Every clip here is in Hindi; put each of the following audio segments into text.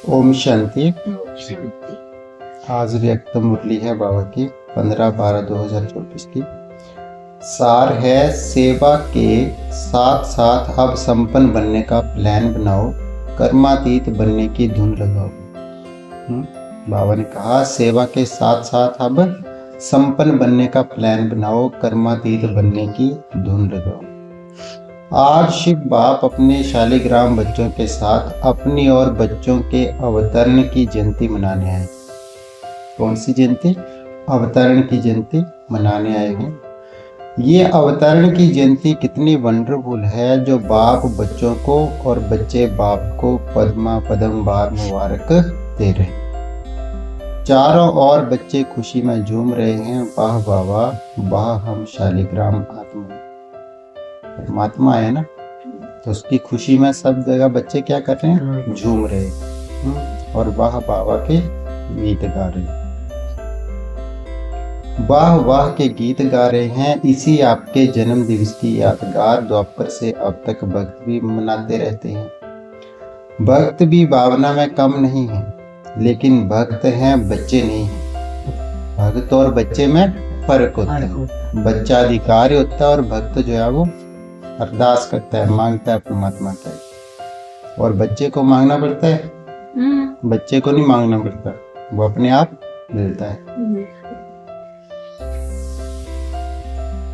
ओम शांति। शांति। आज व्यक्त मुरली है बाबा की 15/12/2024 की। सार है सेवा के साथ साथ अब संपन्न बनने का प्लान बनाओ, कर्मातीत बनने की धुन लगाओ। बाबा ने कहा सेवा के साथ साथ अब संपन्न बनने का प्लान बनाओ, कर्मातीत बनने की धुन लगाओ। आज शिव बाप अपने शालिग्राम बच्चों के साथ अपनी और बच्चों के अवतरण की जयंती मनाने आए। कौन सी जयंती? अवतरण की जयंती मनाने आए हैं। ये अवतरण की जयंती कितनी वंडरफुल है जो बाप बच्चों को और बच्चे बाप को पद्मा पदम बार मुबारक दे रहे हैं। चारों ओर बच्चे खुशी में झूम रहे हैं। वाह बाबा वाह, हम शालिग्राम आत्मा परमात्मा है ना, तो उसकी खुशी में सब जगह बच्चे क्या कर रहे हैं? झूम रहे हैं और वाह बाबा के गीत गा रहे हैं। वाह वाह के गीत गा रहे हैं। इसी आपके जन्म दिवस की यादगार द्वापर से अब तक भक्त भी मनाते रहते हैं। भक्त भी भावना में कम नहीं है, लेकिन भक्त हैं बच्चे नहीं हैं। भक्त और बच्चे में फर्क होता है। बच्चा अधिकारी होता है और भक्त जो है वो अरदास करता है, मांगता है परमात्मा का, और बच्चे को मांगना पड़ता है। बच्चे को नहीं मांगना पड़ता, वो अपने आप मिलता है।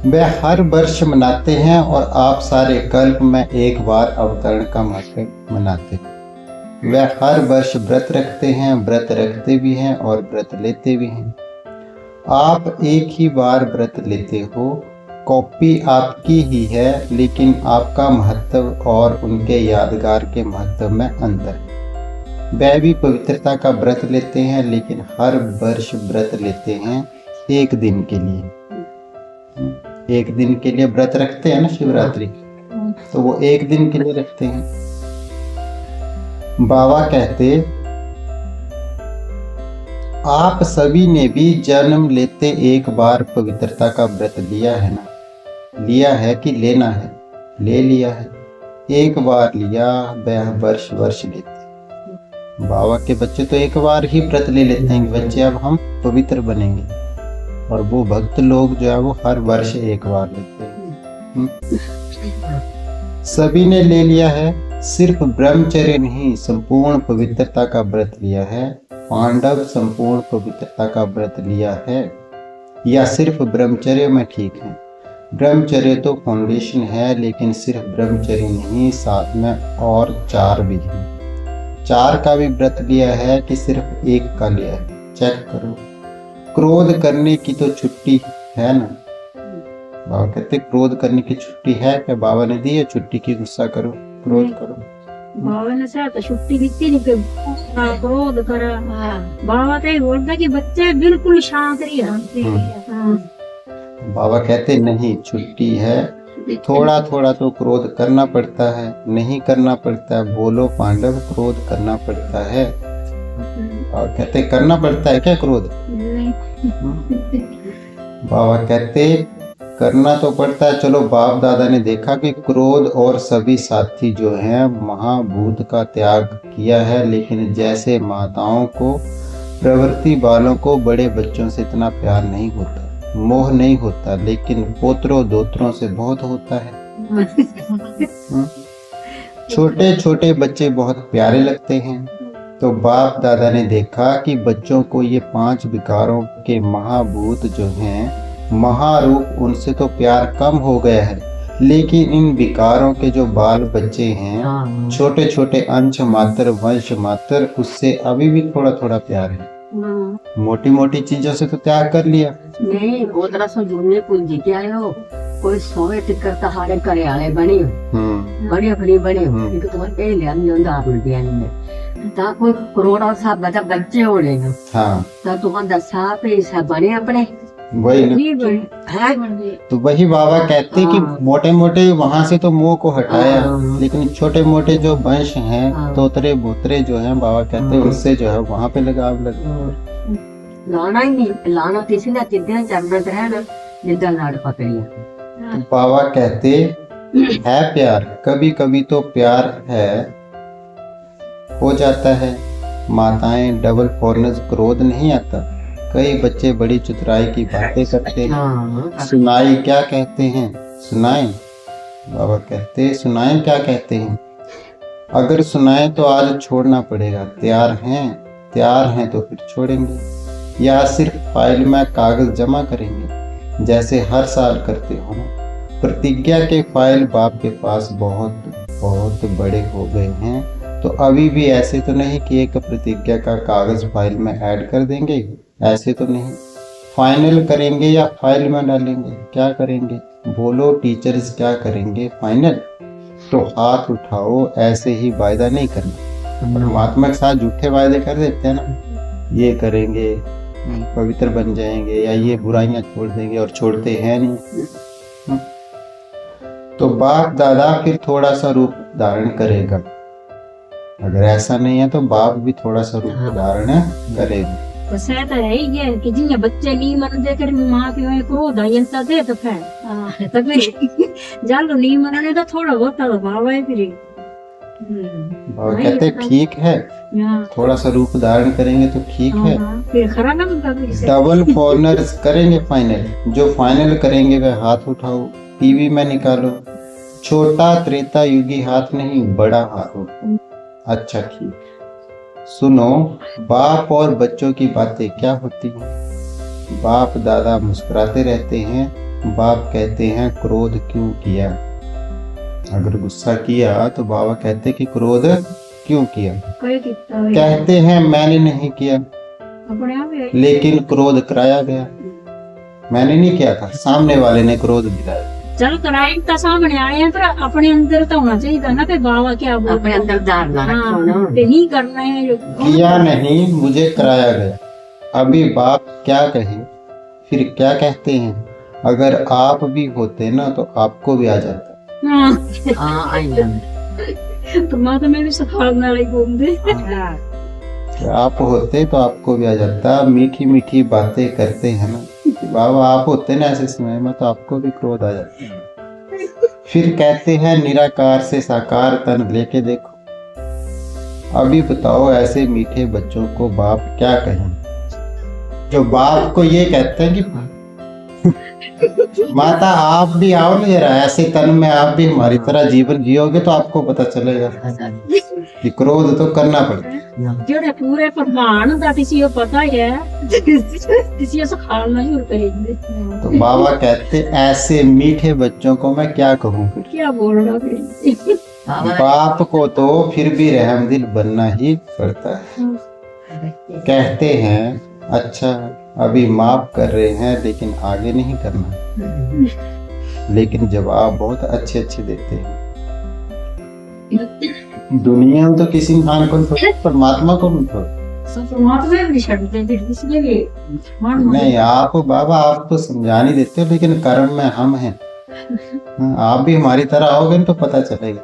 वे हर वर्ष मनाते हैं और आप सारे कल्प में एक बार अवतरण का महत्व मनाते हैं। वे हर वर्ष व्रत रखते हैं, व्रत रखते भी हैं और व्रत लेते भी हैं। आप एक ही बार व्रत लेते हो, कॉपी आपकी ही है, लेकिन आपका महत्व और उनके यादगार के महत्व में अंतर है। वे भी पवित्रता का व्रत लेते हैं, लेकिन हर वर्ष व्रत लेते हैं एक दिन के लिए। एक दिन के लिए व्रत रखते हैं ना शिवरात्रि, तो वो एक दिन के लिए रखते हैं। बाबा कहते आप सभी ने भी जन्म लेते एक बार पवित्रता का व्रत लिया है ना, लिया है कि लेना है? ले लिया है। एक बार लिया, वह वर्ष वर्ष लेते। बाबा के बच्चे तो एक बार ही व्रत ले लेते हैं बच्चे अब हम पवित्र बनेंगे, और वो भक्त लोग जो है वो हर वर्ष एक बार लेते हैं। सभी ने ले लिया है। सिर्फ ब्रह्मचर्य नहीं, संपूर्ण पवित्रता का व्रत लिया है। पांडव संपूर्ण पवित्रता का व्रत लिया है, या सिर्फ ब्रह्मचर्य में ठीक है? ब्रह्मचर्य तो फाउंडेशन है, लेकिन सिर्फ ब्रह्मचर्य नहीं, साथ में और 4 भी हैं। 4 का भी व्रत लिया है कि सिर्फ 1 का लिया है? चेक करो। क्रोध करने की तो छुट्टी है ना। बाबा कहते क्रोध करने की छुट्टी है क्या? बाबा ने दी है छुट्टी की गुस्सा करो, क्रोध करो। बाबा ने तो छुट्टी दी नहीं कि क्रोध करा। बाबा तो बोलता कि बच्चे बिल्कुल शांत रहिए। बाबा कहते नहीं, छुट्टी है। थोड़ा थोड़ा तो क्रोध करना पड़ता है, नहीं करना पड़ता है। बोलो पांडव, क्रोध करना पड़ता है। और कहते करना पड़ता है क्या क्रोध? बाबा कहते करना तो पड़ता है। चलो बाप दादा ने देखा कि क्रोध और सभी साथी जो हैं महाभूत का त्याग किया है, लेकिन जैसे माताओं को प्रवृत्ति वालों को बड़े बच्चों से इतना प्यार नहीं होता, मोह नहीं होता, लेकिन पोत्रों दोत्रों से बहुत होता है। छोटे छोटे बच्चे बहुत प्यारे लगते हैं। तो बाप दादा ने देखा कि बच्चों को ये 5 विकारों के महाभूत जो हैं महारूप, उनसे तो प्यार कम हो गया है, लेकिन इन विकारों के जो बाल बच्चे हैं, छोटे छोटे अंश मात्र, वंश मात्र, उससे अभी भी थोड़ा थोड़ा प्यार है। मोटी मोटी चीजों से तो त्याग कर लिया। नहीं गोदरा सो जुड़ने पूंजी क्या हो, कोई सोए टिकर तहारे करे आले बने बड़े बड़े बने इनको तो ए ले हम जोंदा आपने दिया नहीं ता कोई करोड़ा सा बच्चे हो लेगा। हाँ ता तो हम 10 पैसा बने अपने वही ना। तो वही बाबा कहते कि मोटे मोटे वहां से तो मोह को हटाया, लेकिन छोटे मोटे जो वंश हैं, तोतरे बोतरे जो हैं, बाबा कहते उससे जो है वहां पे लगाव लगा। लाना ही नहीं, लाना किसी ने जिद्दे जरूरत है ना, जिद्दा लाड़ पकड़िया। तो बाबा कहते है प्यार, कभी कभी तो प्यार है हो जाता है, माताएं डबल फॉरनर्स क्रोध नहीं आता। कई बच्चे बड़ी चतुराई की बातें करते हैं। हाँ सुनाई क्या कहते हैं? सुनाई बाबा कहते हैं सुनाई क्या कहते हैं? अगर सुनाए तो आज छोड़ना पड़ेगा। तैयार हैं तो फिर छोड़ेंगे या सिर्फ फाइल में कागज जमा करेंगे जैसे हर साल करते हो ना। प्रतिज्ञा के फाइल बाप के पास बहुत बहुत बड़े हो गए हैं, तो अभी भी ऐसे तो नहीं कि एक प्रतिज्ञा का कागज फाइल में ऐड कर देंगे। ऐसे तो नहीं। फाइनल करेंगे या फाइल में डालेंगे? क्या करेंगे बोलो टीचर्स, क्या करेंगे? फाइनल। तो हाथ उठाओ, ऐसे ही वायदा नहीं करना। परमात्मा के साथ झूठे वायदे कर देते हैं ना, ये करेंगे पवित्र बन जाएंगे या ये बुराइयां छोड़ देंगे, और छोड़ते हैं नहीं। तो बाप दादा फिर थोड़ा सा रूप धारण करेगा। अगर ऐसा नहीं है तो बाप भी थोड़ा सा रूप धारण करेगा। तो सह तो है ही है कि जिन्हें बच्चे नहीं मन दे कर माँ प्यो क्रोध आई दे तो फिर जानो नहीं मनने तो थोड़ा बहुत तो भाव है फिर। बाबा कहते ठीक है, थोड़ा सा रूप धारण करेंगे तो ठीक है। फिर खरा ना डबल फॉरनर्स करेंगे फाइनल। जो फाइनल करेंगे वह हाथ उठाओ, टीवी में निकालो। छोटा त्रेता युगी हाथ नहीं, बड़ा हाथ उठाओ। अच्छा ठीक। सुनो, बाप और बच्चों की बातें क्या होती हैं? बाप दादा मुस्कुराते रहते हैं। बाप कहते हैं क्रोध क्यों किया? अगर गुस्सा किया तो बाबा कहते कि क्रोध क्यों किया? कहते हैं मैंने नहीं किया, लेकिन क्रोध कराया गया। मैंने नहीं किया था, सामने वाले ने क्रोध दिलाया। चल कराए तो सामने आए हैं, पर अपने अंदर तो होना चाहिए ना कि बाबा क्या बोल अपने अंदर धारणा रखो ना। नहीं करना है जो किया नहीं, मुझे कराया गया। अभी बाप क्या कहे, फिर क्या कहते हैं? अगर आप भी होते ना तो आपको भी आ जाता। परमात्मा में भी सखालने वाले घूमते। आप होते तो आपको भी आ जाता। मीठी मीठी बातें करते हैं ना, बाबा आप होते ना ऐसे समय में तो आपको भी क्रोध आ जाता। फिर कहते हैं निराकार से साकार तन लेके देखो। अभी बताओ ऐसे मीठे बच्चों को बाप क्या कहें, जो बाप को ये कहते हैं कि माता आप भी आओ ना जरा, ऐसे तन में आप भी हमारी तरह जीवन जियोगे तो आपको पता चलेगा कि क्रोध तो करना पड़ता है। जेड़े पूरे प्रमाण दा किसी को पता है किसी को खाना शुरू करेंगे। तो बाबा कहते ऐसे मीठे बच्चों को मैं क्या कहूँ फिर? क्या बोलना फिर? बाप को तो फिर भी रहमदिल बनना ही पड़ता है। कहते हैं अच्छा अभी माफ कर रहे हैं लेकिन आगे नहीं करना। लेकिन जवाब बहुत अच्छे अच्छे देते हैं। दुनिया में तो किसी इंसान को नहीं, परमात्मा को नहीं छोड़। नहीं आप बाबा आप तो समझा नहीं देते, लेकिन कर्म में हम हैं। आप भी हमारी तरह आओगे तो पता चलेगा।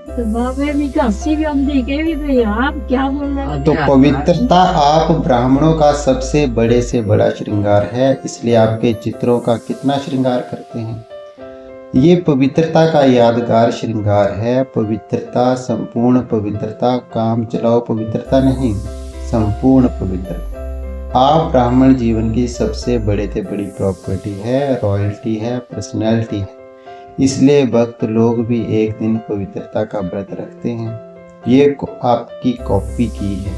तो बाबा भी हंसी भी हम देखे भी आप क्या बोल रहे हैं? तो पवित्रता आप ब्राह्मणों का सबसे बड़े से बड़ा श्रृंगार है, इसलिए आपके चित्रों का कितना श्रृंगार करते हैं। ये पवित्रता का यादगार श्रृंगार है। पवित्रता, संपूर्ण पवित्रता, काम चलाओ पवित्रता नहीं, संपूर्ण पवित्रता। आप ब्राह्मण जीवन की सबसे बड़े से बड़ी प्रॉपर्टी है, रॉयल्टी है, पर्सनैलिटी है। इसलिए भक्त लोग भी एक दिन पवित्रता का व्रत रखते हैं। ये आपकी कॉपी की है।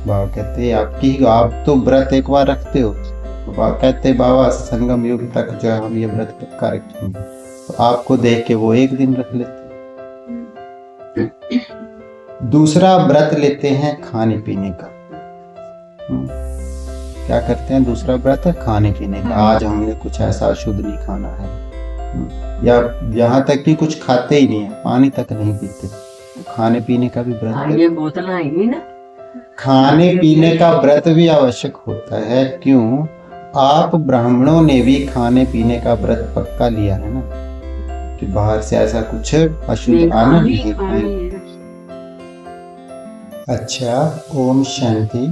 बाबा कहते हैं आपकी, आप तो व्रत एक बार रखते हो। बाबा कहते बाबा संगम युग तक जो है हम ये व्रत पक्का रखेंगे, तो आपको देख के वो एक दिन रख लेते। दूसरा व्रत लेते हैं खाने पीने का। क्या करते हैं? दूसरा व्रत खाने पीने का। आज हमने कुछ ऐसा अशुद्ध नहीं खाना है, या यहाँ तक कि कुछ खाते ही नहीं है, पानी तक नहीं पीते। खाने पीने का भी व्रत, ये बोतल आएगी ना, खाने पीने का व्रत भी आवश्यक होता है। क्यों? आप ब्राह्मणों ने भी खाने पीने का व्रत पक्का लिया है ना, कि बाहर से ऐसा कुछ अशुद्ध आना नहीं है। अच्छा, ओम शांति।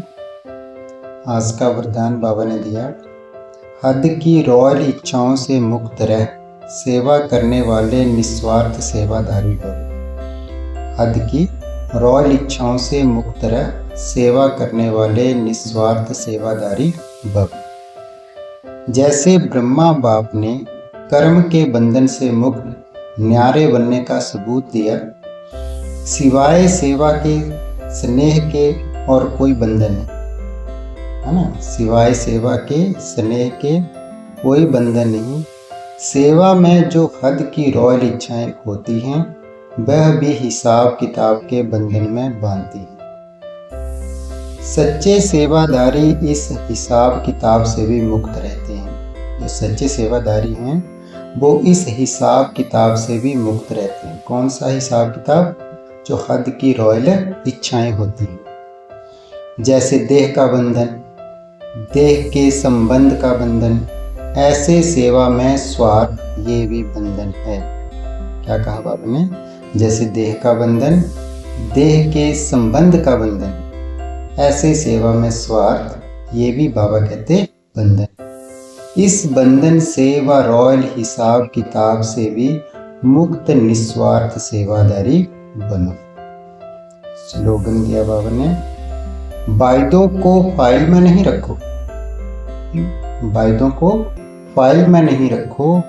आज का वरदान बाबा ने दिया, हद की रॉयल इच्छाओं से मुक्त रह, सेवा करने वाले निस्वार्थ सेवाधारी भव। हद की रॉयल इच्छाओं से मुक्त रह, सेवा करने वाले निस्वार्थ सेवादारी भव। जैसे ब्रह्मा बाप ने कर्म के बंधन से मुक्त न्यारे बनने का सबूत दिया, सिवाय सेवा के स्नेह के और कोई बंधन नहीं, है ना। सिवाय सेवा के स्नेह के कोई बंधन नहीं। सेवा में जो हद की रॉयल इच्छाएं होती हैं वह भी हिसाब किताब के बंधन में बांधती है। सच्चे सेवादारी इस हिसाब किताब से भी मुक्त रहते हैं। जो सच्चे सेवादारी हैं वो इस हिसाब किताब से भी मुक्त रहते हैं। कौन सा हिसाब किताब? जो हद की रॉयल इच्छाएं होती हैं, जैसे देह का बंधन, देह के संबंध का बंधन, ऐसे सेवा में स्वार्थ ये भी बंधन है। क्या कहा बाबा ने? जैसे देह का बंधन, देह के संबंध का बंधन, ऐसे सेवा में स्वार्थ ये भी बाबा कहते बंधन। इस बंधन से व रॉयल हिसाब किताब से भी मुक्त निस्वार्थ सेवादारी बनो। स्लोगन दिया बाबा ने, वायदों को फाइल में नहीं रखो, वायदों को फाइल में नहीं रखो,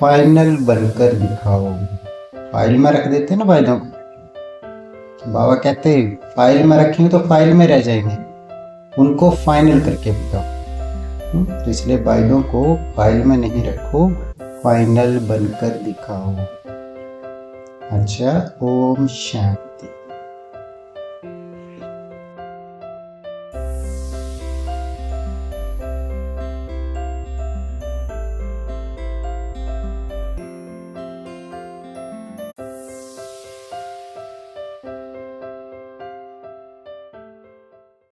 फाइनल बनकर दिखाओ। फाइल में रख देते ना वायदों को, बाबा कहते हैं फाइल में रखेंगे तो फाइल में रह जाएंगे, उनको फाइनल करके बताओ। तो इसलिए वायदों को फाइल में नहीं रखो, फाइनल बनकर दिखाओ। अच्छा, ओम शांति।